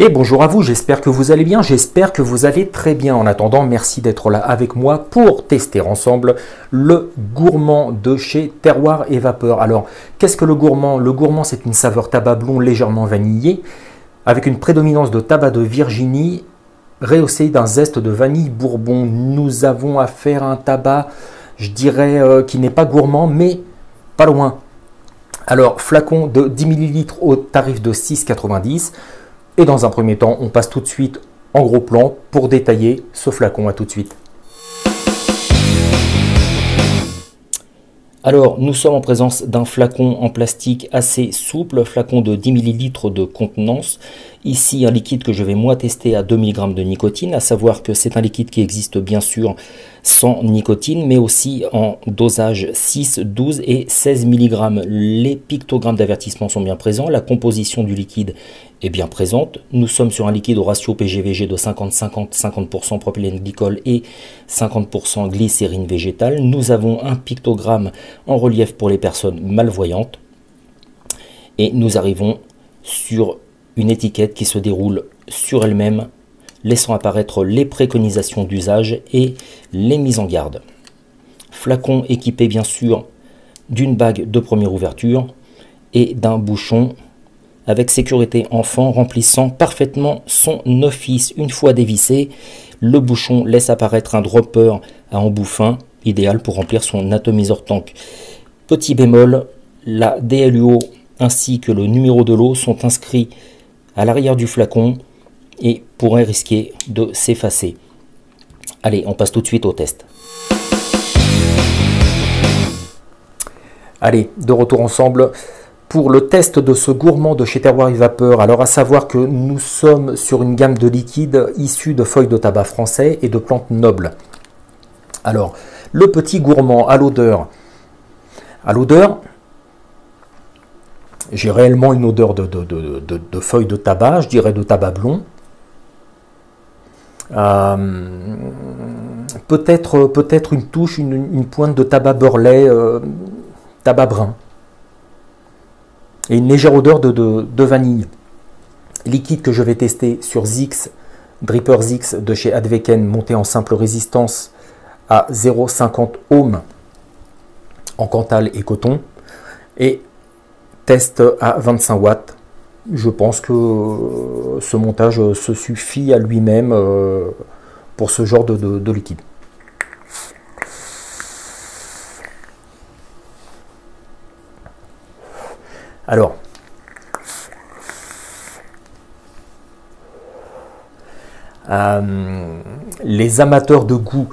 Et bonjour à vous, j'espère que vous allez bien, j'espère que vous allez très bien. En attendant, merci d'être là avec moi pour tester ensemble le gourmand de chez Terroir et Vapeur. Alors, qu'est-ce que le gourmand? Le gourmand, c'est une saveur tabac blond légèrement vanillé, avec une prédominance de tabac de Virginie, rehaussé d'un zeste de vanille bourbon. Nous avons affaire à un tabac, je dirais, qui n'est pas gourmand, mais pas loin. Alors, flacon de 10 ml au tarif de 6,90 €. Et dans un premier temps, on passe tout de suite en gros plan pour détailler ce flacon. À tout de suite. Alors, nous sommes en présence d'un flacon en plastique assez souple, flacon de 10 ml de contenance. Ici, un liquide que je vais moi tester à 2 mg de nicotine, à savoir que c'est un liquide qui existe bien sûr sans nicotine, mais aussi en dosage 6, 12 et 16 mg. Les pictogrammes d'avertissement sont bien présents, la composition du liquide est bien présente. Nous sommes sur un liquide au ratio PG-VG de 50-50, 50% propylène glycol et 50% glycérine végétale. Nous avons un pictogramme en relief pour les personnes malvoyantes. Et nous arrivons sur une étiquette qui se déroule sur elle-même, laissant apparaître les préconisations d'usage et les mises en garde. Flacon équipé bien sûr d'une bague de première ouverture et d'un bouchon avec sécurité enfant remplissant parfaitement son office. Une fois dévissé, le bouchon laisse apparaître un dropper à embout fin, idéal pour remplir son atomiseur tank. Petit bémol, la DLUO ainsi que le numéro de l'eau sont inscrits à l'arrière du flacon et pourraient risquer de s'effacer. Allez, on passe tout de suite au test. Allez, de retour ensemble pour le test de ce gourmand de chez Terroir et Vapeur. Alors, à savoir que nous sommes sur une gamme de liquides issus de feuilles de tabac français et de plantes nobles. Alors, le petit gourmand à l'odeur, j'ai réellement une odeur de feuilles de tabac, je dirais de tabac blond. Peut-être une touche, une pointe de tabac beurlais, tabac brun. Et une légère odeur de vanille. Liquide que je vais tester sur Zix, Dripper Zix de chez Adveken, monté en simple résistance à 0,50 ohms en Cantal et coton. Et test à 25 watts. Je pense que ce montage se suffit à lui-même pour ce genre de liquide. Alors, les amateurs de goût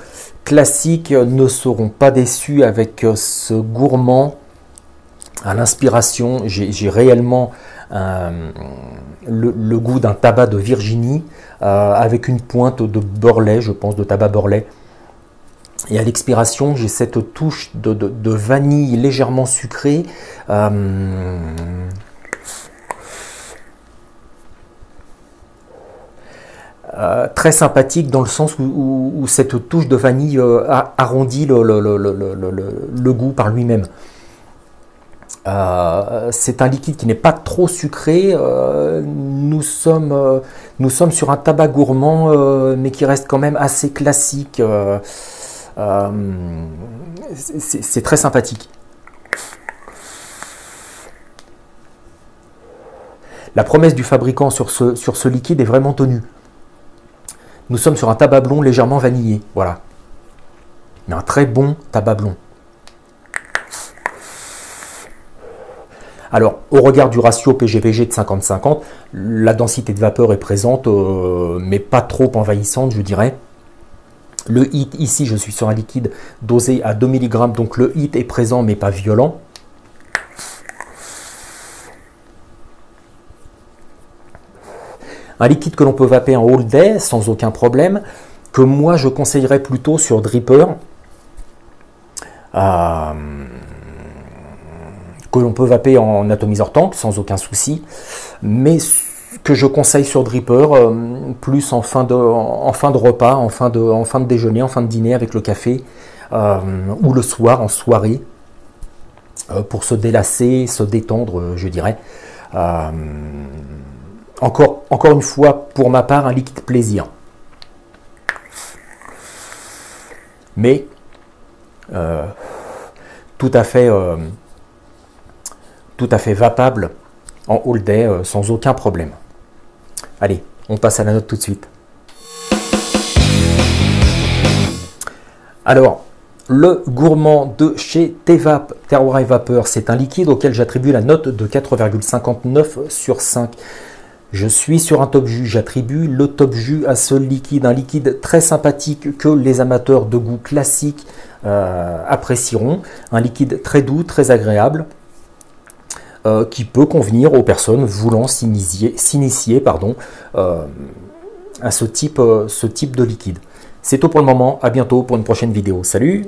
classique ne seront pas déçus avec ce gourmand. À l'inspiration, j'ai réellement le goût d'un tabac de Virginie avec une pointe de beurlait, je pense, de tabac beurlait. Et à l'expiration, j'ai cette touche de vanille légèrement sucrée. Très sympathique dans le sens où cette touche de vanille arrondit le goût par lui-même. C'est un liquide qui n'est pas trop sucré. Nous sommes sur un tabac gourmand, mais qui reste quand même assez classique. C'est très sympathique. La promesse du fabricant sur ce liquide est vraiment tenue. Nous sommes sur un tabac blond légèrement vanillé. Voilà. Mais un très bon tabac blond. Alors, au regard du ratio PG-VG de 50-50, la densité de vapeur est présente, mais pas trop envahissante, je dirais. Le HIT, ici, je suis sur un liquide dosé à 2 mg, donc le HIT est présent, mais pas violent. Un liquide que l'on peut vaper en all day sans aucun problème, que moi je conseillerais plutôt sur Dripper, que l'on peut vaper en atomiseur tank sans aucun souci, mais que je conseille sur Dripper plus en fin de repas, en fin de déjeuner, en fin de dîner avec le café, ou le soir en soirée, pour se délasser, se détendre, je dirais. Encore une fois, pour ma part, un liquide plaisir. Mais tout à fait vapable en all day sans aucun problème. Allez, on passe à la note tout de suite. Alors, le gourmand de chez Tevap, Terroir et Vapeur, c'est un liquide auquel j'attribue la note de 4,59 sur 5. Je suis sur un top jus, j'attribue le top jus à ce liquide, un liquide très sympathique que les amateurs de goût classique apprécieront, un liquide très doux, très agréable, qui peut convenir aux personnes voulant s'initier à ce type de liquide. C'est tout pour le moment, à bientôt pour une prochaine vidéo. Salut!